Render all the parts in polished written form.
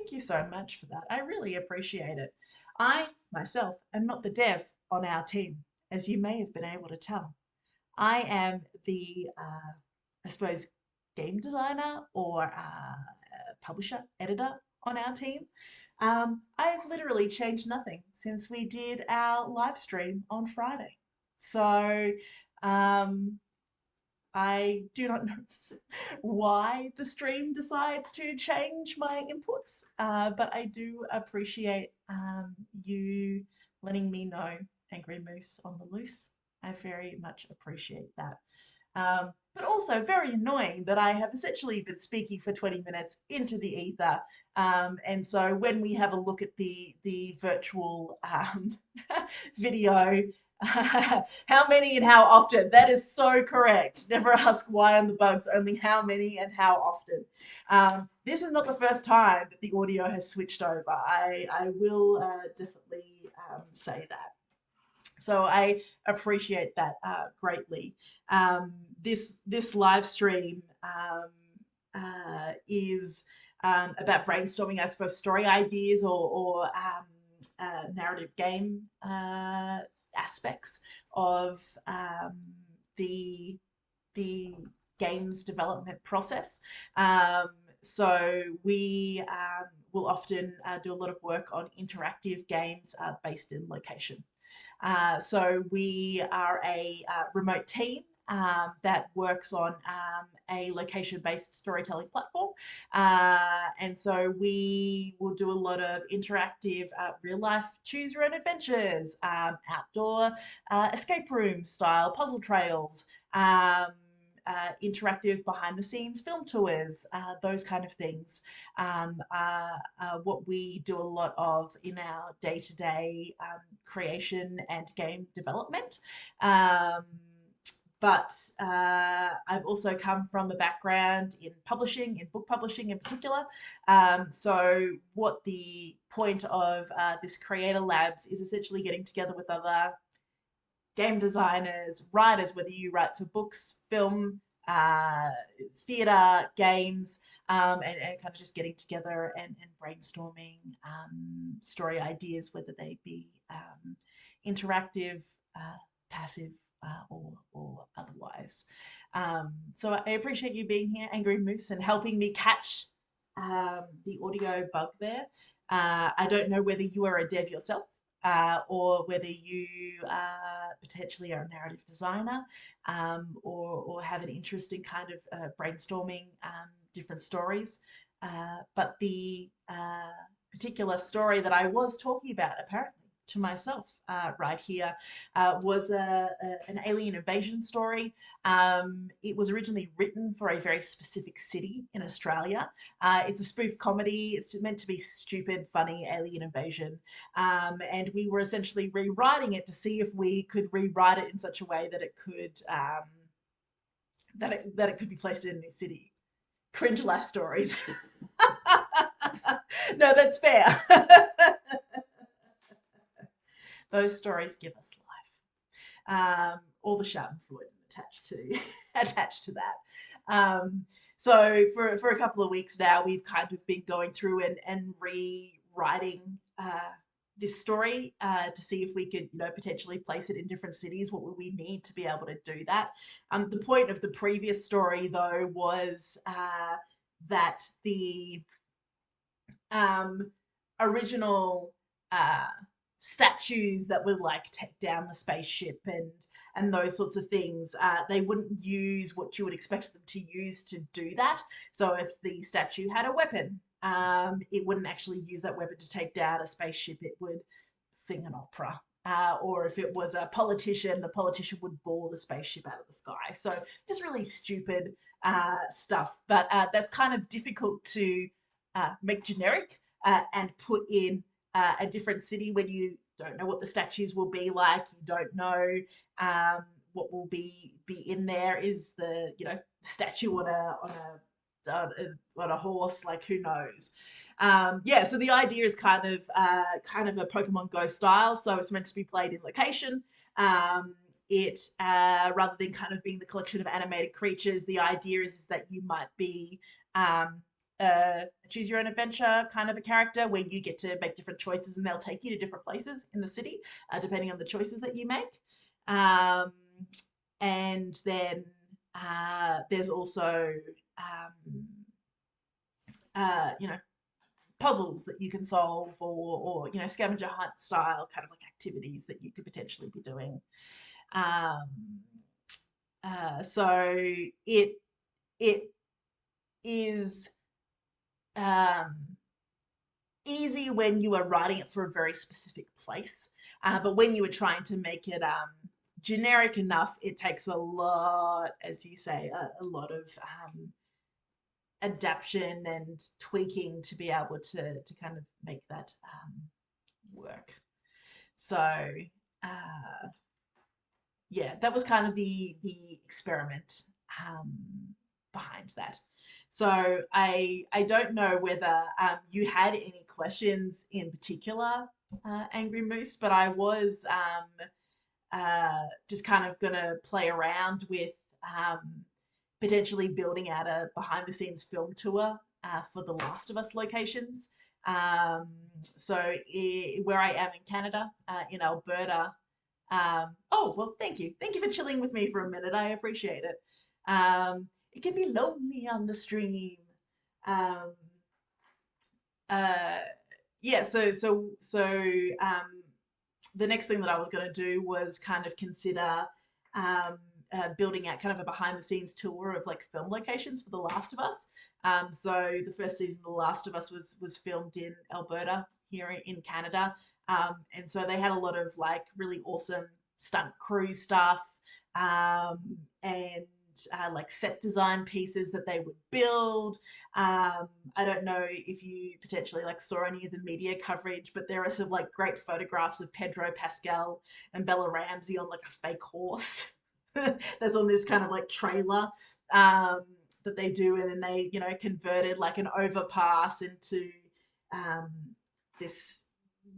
Thank you so much for that. I really appreciate it. I myself am not the dev on our team, as you may have been able to tell. I am I suppose, game designer or publisher, editor on our team. I've literally changed nothing since we did our live stream on Friday. So um, I do not know why the stream decides to change my inputs, but I do appreciate you letting me know, Angry Moose on the Loose. I very much appreciate that. But also very annoying that I have essentially been speaking for 20 minutes into the ether. And so when we have a look at the virtual video, how many and how often? That is so correct. Never ask why on the bugs, only how many and how often. This is not the first time that the audio has switched over. I will definitely say that. So I appreciate that greatly. This live stream is about brainstorming, I suppose, story ideas or narrative game aspects of the the games development process. So we will often do a lot of work on interactive games based in location. So we are a remote team that works on a location-based storytelling platform. And so we will do a lot of interactive real-life choose your own adventures, outdoor escape room style puzzle trails, interactive behind the scenes film tours, those kind of things. What we do a lot of in our day to day creation and game development. But I've also come from a background in publishing, in book publishing in particular. So, what the point of this Creator Labs is essentially getting together with other game designers, writers, whether you write for books, film, theatre, games, and kind of just getting together and brainstorming story ideas, whether they be interactive, passive, or otherwise. So I appreciate you being here, Angry Moose, and helping me catch the audio bug there. I don't know whether you are a dev yourself, or whether you potentially are a narrative designer, or have an interest in kind of brainstorming different stories. But the particular story that I was talking about, apparently to myself right here, was an alien invasion story. It was originally written for a very specific city in Australia. It's a spoof comedy. It's meant to be stupid, funny alien invasion. And we were essentially rewriting it to see if we could rewrite it in such a way that it could that it could be placed in a new city. Cringe life stories. No, that's fair. Those stories give us life. All the Schadenfreude attached to attached to that. So for a couple of weeks now, we've kind of been going through and rewriting this story to see if we could, potentially place it in different cities. What would we need to be able to do that? The point of the previous story, though, was that the original statues that would like take down the spaceship and those sorts of things, they wouldn't use what you would expect them to use to do that. So if the statue had a weapon, it wouldn't actually use that weapon to take down a spaceship. It would sing an opera. Or if it was a politician, the politician would bore the spaceship out of the sky. So just really stupid stuff. But that's kind of difficult to make generic and put in a different city when you don't know what the statues will be like. You don't know what will be in there. Is the statue on a horse? Like, who knows? Yeah, so the idea is kind of a Pokemon Go style. So it's meant to be played in location. It rather than kind of being the collection of animated creatures, the idea is that you might be a choose your own adventure kind of a character where you get to make different choices and they'll take you to different places in the city, depending on the choices that you make. Um, and then there's also, um, you know, puzzles that you can solve, or you know, scavenger hunt style kind of like activities that you could potentially be doing. Um, so it it is um, easy when you are writing it for a very specific place, but when you are trying to make it generic enough, it takes a lot, as you say, a lot of adaption and tweaking to be able to kind of make that work. So yeah, that was kind of the experiment um, behind that. So I don't know whether you had any questions in particular, Angry Moose, but I was just kind of gonna play around with potentially building out a behind the scenes film tour for the Last of Us locations. Um, so where I am in Canada, in Alberta, oh, well, thank you. Thank you for chilling with me for a minute. I appreciate it. It can be lonely on the stream. Um, uh, yeah, so the next thing that I was going to do was kind of consider um, building out kind of a behind the scenes tour of like film locations for The Last of Us. So the first season of The Last of Us was filmed in Alberta here in Canada. And so they had a lot of like really awesome stunt crew stuff, and like set design pieces that they would build. I don't know if you potentially like saw any of the media coverage, but there are some like great photographs of Pedro Pascal and Bella Ramsey on like a fake horse that's on this kind of like trailer um, that they do, and then they, you know, converted like an overpass into um, this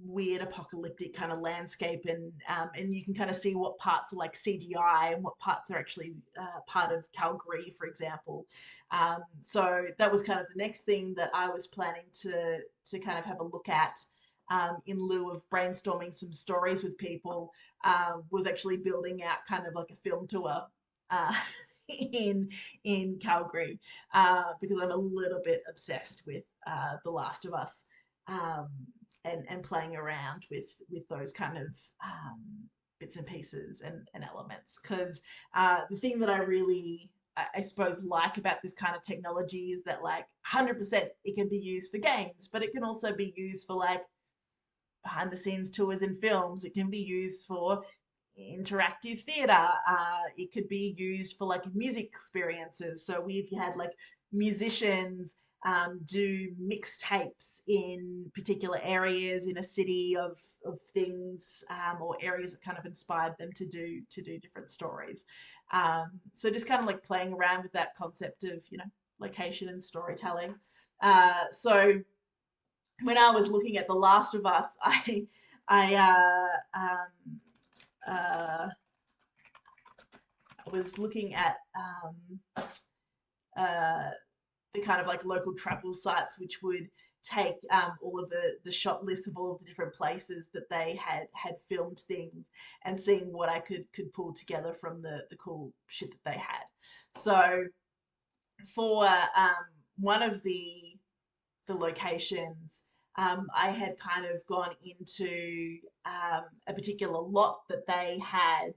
weird apocalyptic kind of landscape, and you can kind of see what parts are like CGI and what parts are actually part of Calgary, for example. So that was kind of the next thing that I was planning to kind of have a look at, in lieu of brainstorming some stories with people, was actually building out kind of like a film tour uh, in Calgary, because I'm a little bit obsessed with The Last of Us. Um, and playing around with those kind of bits and pieces and elements, because the thing that I really, I suppose, like about this kind of technology is that like 100% it can be used for games, but it can also be used for like behind the scenes tours in films. It can be used for interactive theater. It could be used for like music experiences. So we've had like musicians do mixtapes in particular areas in a city of things, or areas that kind of inspired them to do different stories. So just kind of like playing around with that concept of, you know, location and storytelling. So when I was looking at The Last of Us, I uh, I was looking at uh, the kind of like local travel sites, which would take all of the shot lists of all of the different places that they had filmed things, and seeing what I could pull together from the cool shit that they had. So for one of the locations, I had kind of gone into a particular lot that they had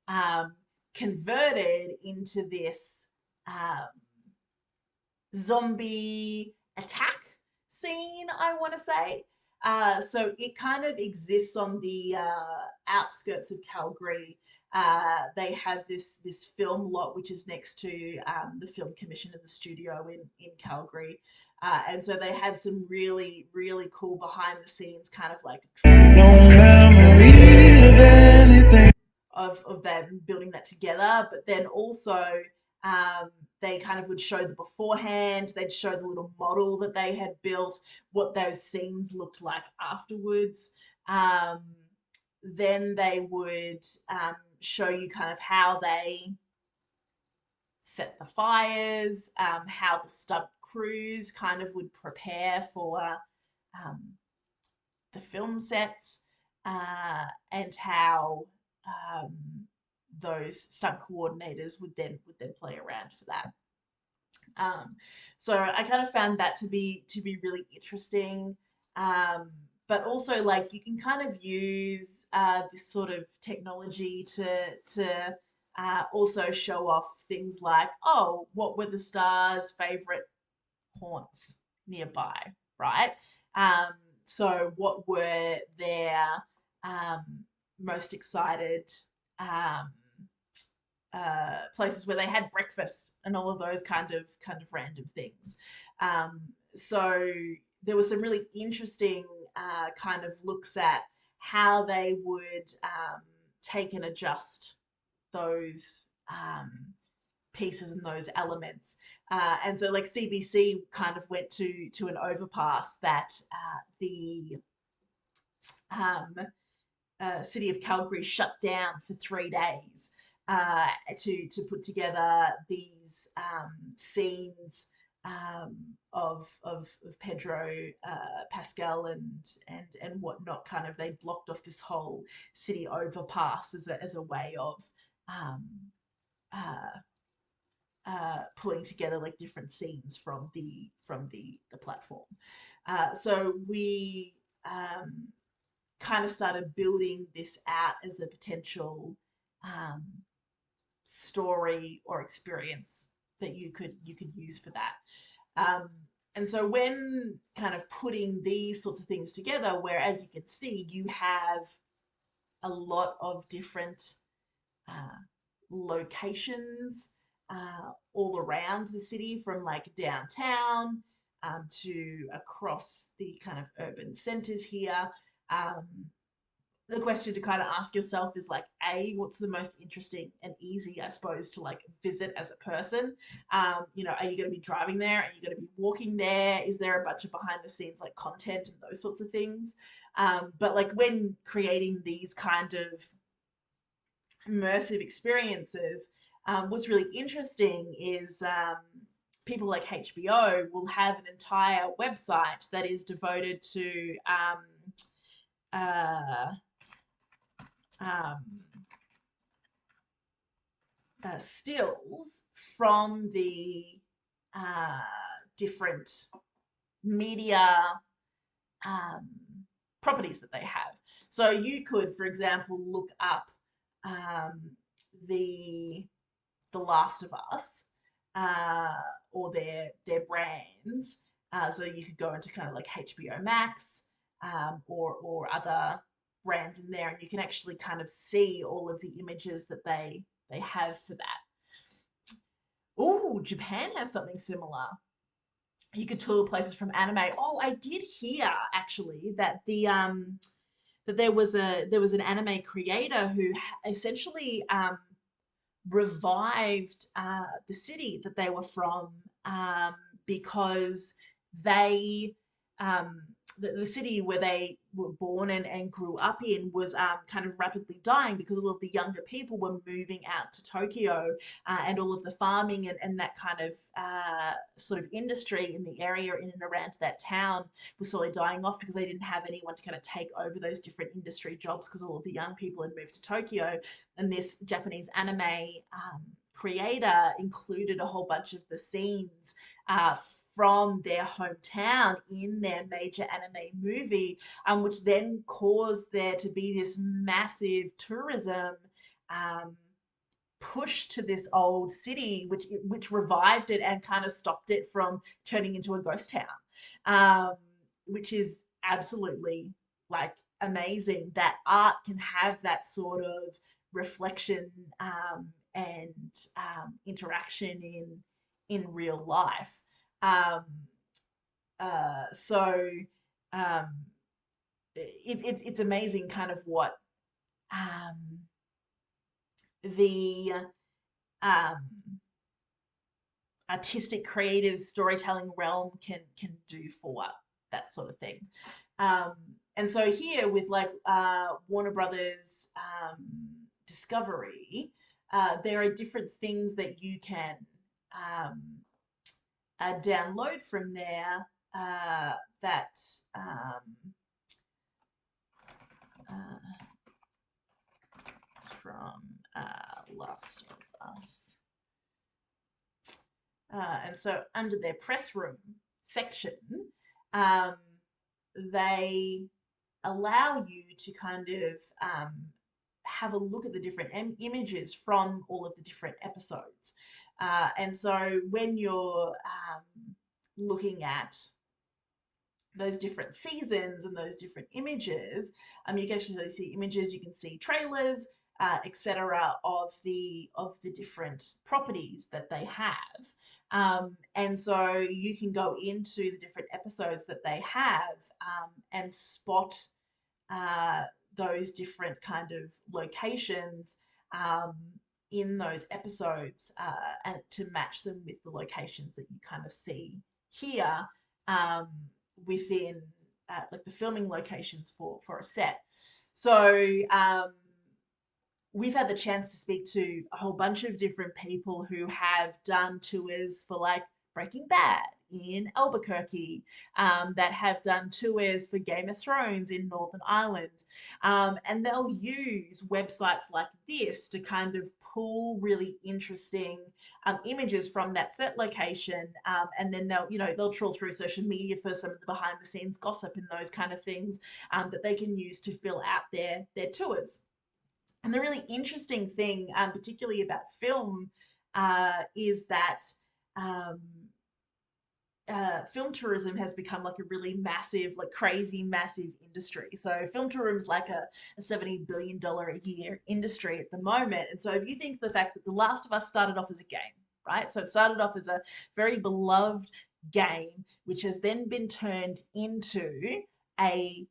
um, converted into this um, zombie attack scene, I want to say. So it kind of exists on the outskirts of Calgary. They have this film lot which is next to the film commission and the studio in Calgary. And so they had some really, really cool behind the scenes kind of like no memory of anything of them building that together. But then also they kind of would show the beforehand, they'd show the little model that they had built, what those scenes looked like afterwards. Um, then they would show you kind of how they set the fires, how the stunt crews kind of would prepare for um, the film sets, and how um, those stunt coordinators would then play around for that. Um, so I kind of found that to be really interesting. Um, but also, like, you can kind of use this sort of technology to also show off things like, oh, what were the stars' favorite haunts nearby, right? Um, so what were their um, most excited um, places where they had breakfast and all of those kind of random things. Um, so there was some really interesting kind of looks at how they would take and adjust those pieces and those elements. And so, like, CBC kind of went to an overpass that the um, city of Calgary shut down for 3 days to put together these scenes um, of Pedro Pascal and whatnot. Kind of, they blocked off this whole city overpass as a way of um, uh, pulling together like different scenes from the platform. So we kind of started building this out as a potential um, story or experience that you could use for that. Um, and so when kind of putting these sorts of things together, where, as you can see, you have a lot of different uh, locations all around the city, from like downtown to across the kind of urban centers here. Um, the question to kind of ask yourself is like, A, what's the most interesting and easy, I suppose, to like visit as a person? Are you going to be driving there? Are you going to be walking there? Is there a bunch of behind the scenes like content and those sorts of things? But like, when creating these kind of immersive experiences, what's really interesting is people like HBO will have an entire website that is devoted to uh, um, stills from the uh, different media um, properties that they have. So you could, for example, look up um, the The Last of Us, uh, or their brands. So you could go into kind of like HBO Max, or other brands in there, and you can actually kind of see all of the images that they have for that. Oh, Japan has something similar. You could tour places from anime. Oh, I did hear actually that there was an anime creator who essentially revived the city that they were from, because they um, the city where they were born and grew up in was kind of rapidly dying because all of the younger people were moving out to Tokyo, and all of the farming and that kind of sort of industry in the area in and around that town was slowly dying off because they didn't have anyone to kind of take over those different industry jobs because all of the young people had moved to Tokyo. And this Japanese anime creator included a whole bunch of the scenes from their hometown in their major anime movie, which then caused there to be this massive tourism um, push to this old city, which revived it and kind of stopped it from turning into a ghost town, which is absolutely like amazing that art can have that sort of reflection and interaction in real life. Um, so um, it's amazing kind of what um, the um, artistic, creative storytelling realm can do for that sort of thing. Um, and so here with like Warner Brothers Discovery, there are different things that you can um, download from there that uh, from Last of Us. And so under their press room section, um, they allow you to kind of have a look at the different images from all of the different episodes. And so when you're looking at those different seasons and those different images, you can actually see images, you can see trailers, etc., of the different properties that they have. And so you can go into the different episodes that they have and spot uh, those different kind of locations um, in those episodes and to match them with the locations that you kind of see here um, within like the filming locations for a set. So we've had the chance to speak to a whole bunch of different people who have done tours for like Breaking Bad in Albuquerque, that have done tours for Game of Thrones in Northern Ireland. And they'll use websites like this to kind of pull really interesting images from that set location. And then they'll trawl through social media for some of the behind the scenes gossip and those kind of things that they can use to fill out their tours. And the really interesting thing, particularly about film, is that um, film tourism has become like a really massive, like crazy massive industry. So film tourism is like a $70 billion a year industry at the moment. And so if you think the fact that The Last of Us started off as a game, right? So it started off as a very beloved game, which has then been turned into a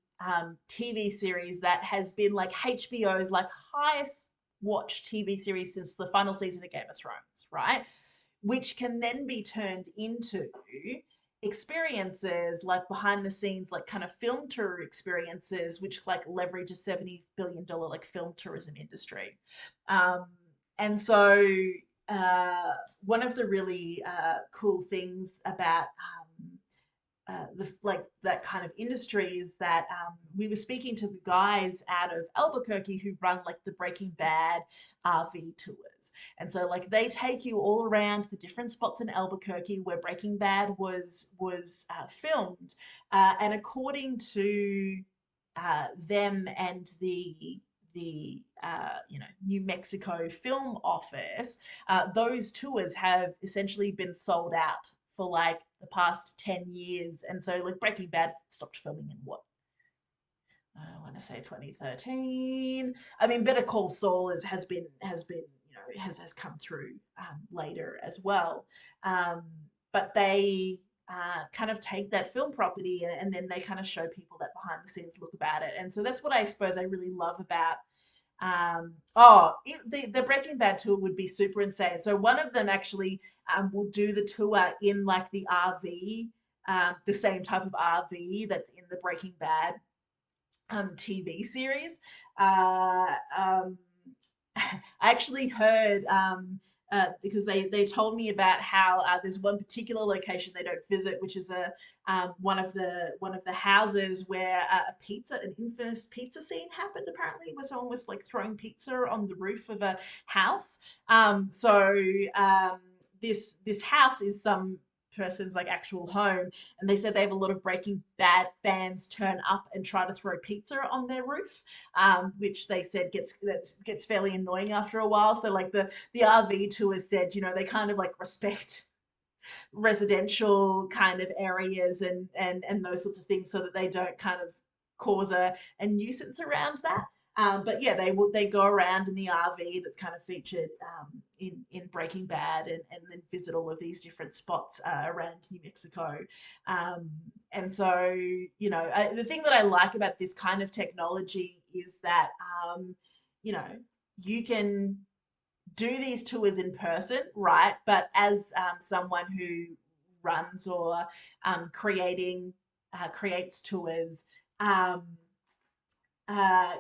TV series that has been like HBO's like highest watched TV series since the final season of Game of Thrones, right? Which can then be turned into experiences like behind the scenes, like kind of film tour experiences, which like leverage a $70 billion like film tourism industry. Um, and so one of the really cool things about like that kind of industry is that we were speaking to the guys out of Albuquerque who run like the Breaking Bad RV tours. And so like they take you all around the different spots in Albuquerque where Breaking Bad was filmed. And according to them and the New Mexico Film Office, those tours have essentially been sold out for like the past 10 years. And so like Breaking Bad stopped filming in what? I want to say 2013. I mean, Better Call Saul has been has come through later as well. Um, but they kind of take that film property and then they kind of show people that behind the scenes look about it. And so that's what I suppose I really love about the Breaking Bad tour would be super insane. So one of them actually will do the tour in like the RV, the same type of RV that's in the Breaking Bad TV series. Um, I actually heard because they told me about how there's one particular location they don't visit, which is a one of the houses where an infamous pizza scene happened. Apparently, where someone was like throwing pizza on the roof of a house. So this house is some person's like actual home, and they said they have a lot of Breaking Bad fans turn up and try to throw pizza on their roof, which they said gets fairly annoying after a while. So like the RV tour said, they kind of like respect residential kind of areas and those sorts of things so that they don't kind of cause a nuisance around that. But yeah, they go around in the RV that's kind of featured in Breaking Bad and then visit all of these different spots around New Mexico. Um, and so, the thing that I like about this kind of technology is that, you know, you can do these tours in person, right? But as someone who runs or creates tours, um,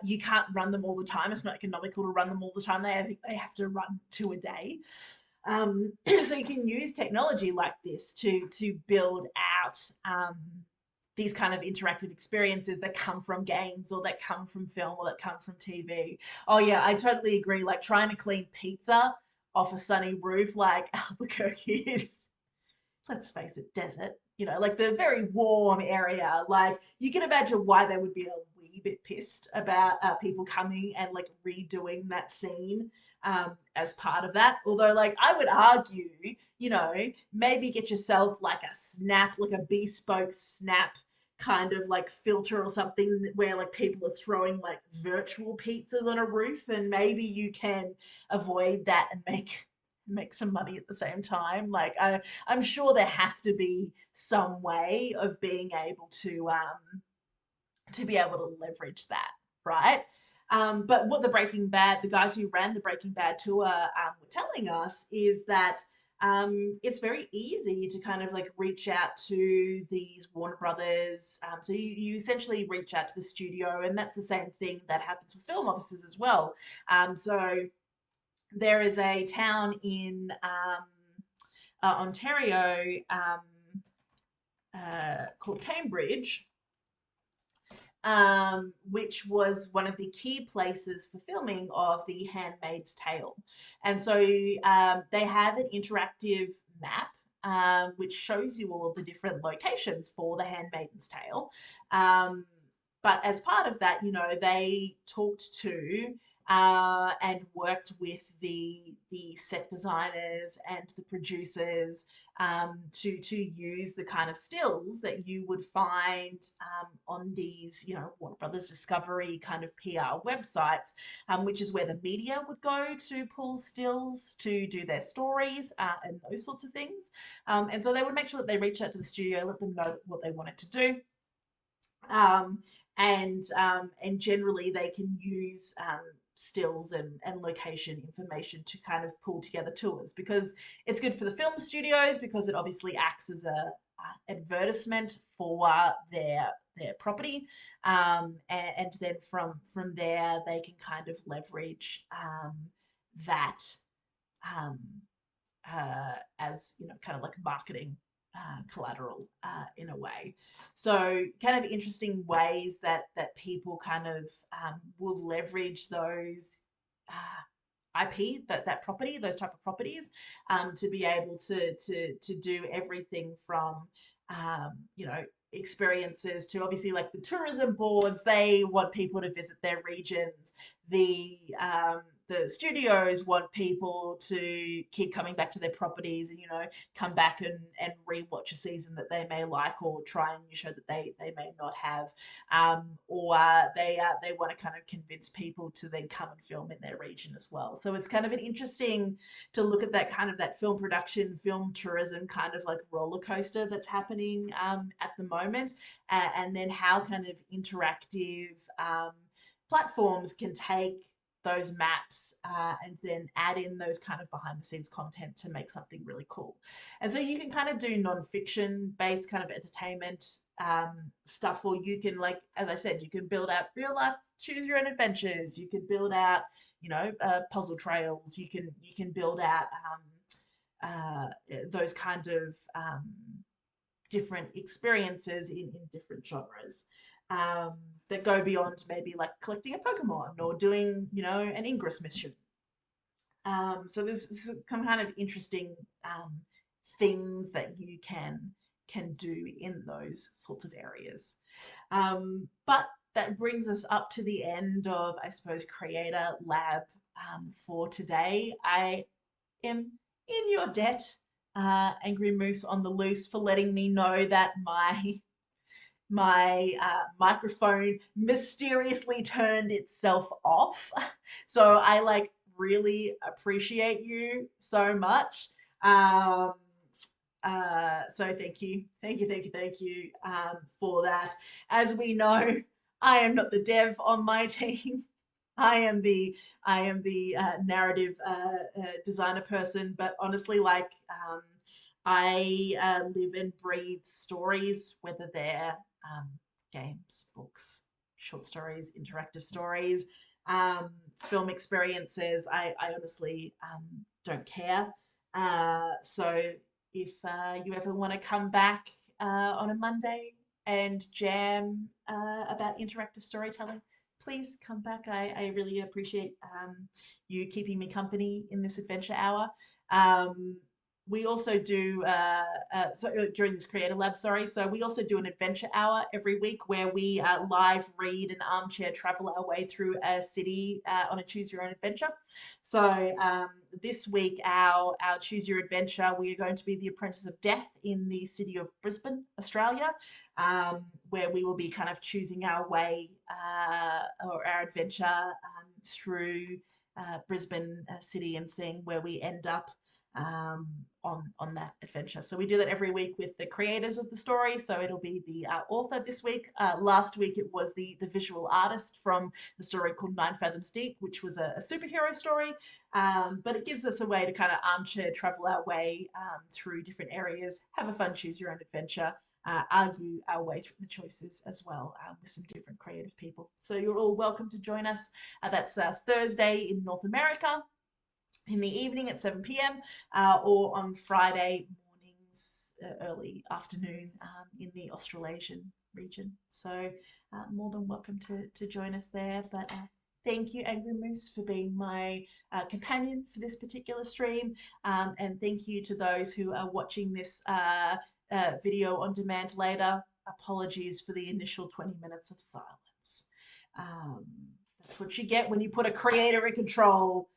you can't run them all the time. It's not economical to run them all the time. They have to run two a day. So you can use technology like this to build out these kind of interactive experiences that come from games or that come from film or that come from TV. Oh yeah, I totally agree. Like trying to clean pizza off a sunny roof like Albuquerque is, let's face it, desert. You know, like the very warm area. Like you can imagine why they would be a wee bit pissed about people coming and like redoing that scene as part of that. Although, like, I would argue, you know, maybe get yourself like a snap, like a bespoke snap kind of like filter or something where like people are throwing like virtual pizzas on a roof, and maybe you can avoid that and make some money at the same time. Like I'm sure there has to be some way of being able to be able to leverage that, right? But what the guys who ran the Breaking Bad tour were telling us is that it's very easy to kind of like reach out to these Warner Brothers. So you essentially reach out to the studio, and that's the same thing that happens with film offices as well. So there is a town in Ontario called Cambridge, which was one of the key places for filming of The Handmaid's Tale. And so they have an interactive map which shows you all of the different locations for The Handmaid's Tale. Um, but as part of that, you know, they talked to and worked with the set designers and the producers to use the kind of stills that you would find on these, you know, Warner Brothers Discovery kind of PR websites, which is where the media would go to pull stills to do their stories and those sorts of things. And so they would make sure that they reached out to the studio, let them know what they wanted to do. Um, and generally they can use stills and location information to kind of pull together tours, because it's good for the film studios because it obviously acts as a advertisement for their property, and then from there they can kind of leverage that um, as, you know, kind of like marketing collateral in a way. So kind of interesting ways that people kind of will leverage those IP, that property, those type of properties, to be able to do everything from you know, experiences to obviously like the tourism boards. They want people to visit their regions. The studios want people to keep coming back to their properties and, you know, come back and rewatch a season that they may like or try a new show that they may not have. Or they want to kind of convince people to then come and film in their region as well. So it's kind of an interesting to look at that kind of that film production, film tourism kind of like roller coaster that's happening at the moment, and then how kind of interactive platforms can take those maps and then add in those kind of behind the scenes content to make something really cool. And so you can kind of do non-fiction based kind of entertainment stuff, or you can, like, as I said, you can build out real life choose your own adventures. You can build out, you know, puzzle trails. You can build out those kind of different experiences in different genres um, that go beyond maybe like collecting a Pokemon or doing, you know, an Ingress mission. So there's some kind of interesting things that you can do in those sorts of areas. But that brings us up to the end of, I suppose, Creator Lab for today. I am in your debt, Angry Moose on the Loose, for letting me know that my microphone mysteriously turned itself off. So I like really appreciate you so much. Um, so thank you for that. As we know, I am not the dev on my team. I am the narrative designer person, but honestly, like I live and breathe stories, whether they're games, books, short stories, interactive stories, um, film experiences. I honestly don't care. So if you ever want to come back on a Monday and jam about interactive storytelling, please come back. I really appreciate you keeping me company in this adventure hour. Um, we also do during this creator lab, sorry. So we also do an adventure hour every week where we live read and armchair travel our way through a city on a choose your own adventure. So this week, our choose your adventure, we are going to be the Apprentice of Death in the city of Brisbane, Australia, where we will be kind of choosing our way or our adventure through Brisbane city and seeing where we end up on that adventure. So we do that every week with the creators of the story. So it'll be the author this week. Last week it was the visual artist from the story called Nine Fathoms Deep, which was a superhero story. But it gives us a way to kind of armchair travel our way through different areas, have a fun choose your own adventure. Argue our way through the choices as well with some different creative people. So you're all welcome to join us. That's Thursday in North America, in the evening at 7 p.m. Or on Friday mornings, early afternoon in the Australasian region. So more than welcome to join us there. But thank you, Angry Moose, for being my companion for this particular stream. And thank you to those who are watching this video on demand later. Apologies for the initial 20 minutes of silence. Um, that's what you get when you put a creator in control.